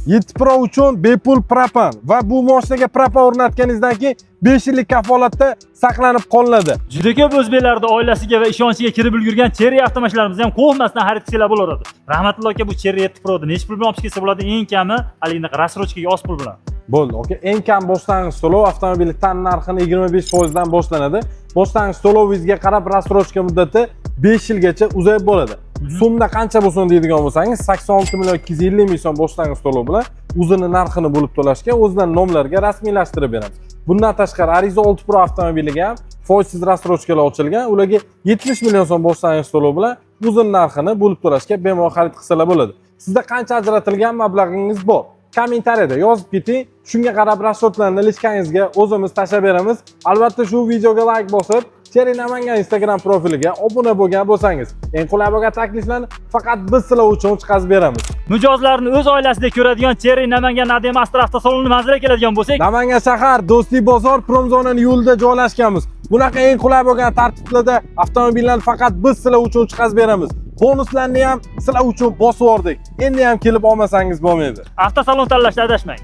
7 Pro uchun bepul propan va bu mashinaga propan o'rnatganingizdan keyin 5 yillik kafolatda saqlanib qolinadi. Juda ko'p o'zbeklarda oilasiga va ishonchiga kirib ulgurgan Cherry avtomashinlarimizni ham qo'rqmasdan xarid qilsalar bo'laveradi. Rahmatulloh aka, bu Cherry 7 Pro da necha pul bilan olib kelsa bo'ladi? Eng kami haligina rassrochkaga oz pul bilan. Bo'ldi, aka. Eng kam boshlang'ich to'lov avtomobilning tan narxini 25% dan boshlanadi. Boshlang'ich to'lovingizga qarab rassrochka muddati 5 yilgacha uzayib bo'ladi. So'mda qancha bo'lsin deydigan bo'lsangiz, 86 million 250 ming so'm boshlang'ich to'lov bilan o'zini narxini bo'lib to'lashga o'zidan nomlarga rasmiylashtirib beramiz. Bundan tashqari Ariza 6 Pro avtomobiliga ham foizsiz rassrochkalar ochilgan. Ularga 70 million so'm boshlang'ich to'lov bilan o'zini narxini bo'lib to'lashga bemalol xarid qilsalar bo'ladi. Sizda qancha ajratilgan mablag'ingiz bor? Kommentariyada yozib keting. Shunga qarab raschodlarni lishkangizga o'zimiz tashlab beramiz. Albatta shu videoga like bosib, Cherry Namangan Instagram profiliga obuna bo'lgan bo'lsangiz, eng qulay bo'lgan takliflarni faqat biz sizlar uchun chiqarib beramiz. Mijozlarni o'z oilasida ko'radigan Cherry Namangan Nadem Astra avtosaloni manziliga keladigan bo'lsak, Namangan shahar Do'stlik bozor Promzonaning yo'lida joylashganmiz. Bunaqa eng qulay bo'lgan tartiblarda avtomobillarni faqat biz sizlar uchun chiqarib beramiz. Bonuslarni ham sizlar uchun bosib yubordik. Endi ham kelib olmasangiz bo'lmaydi. avtosalon tanlashda adashmang.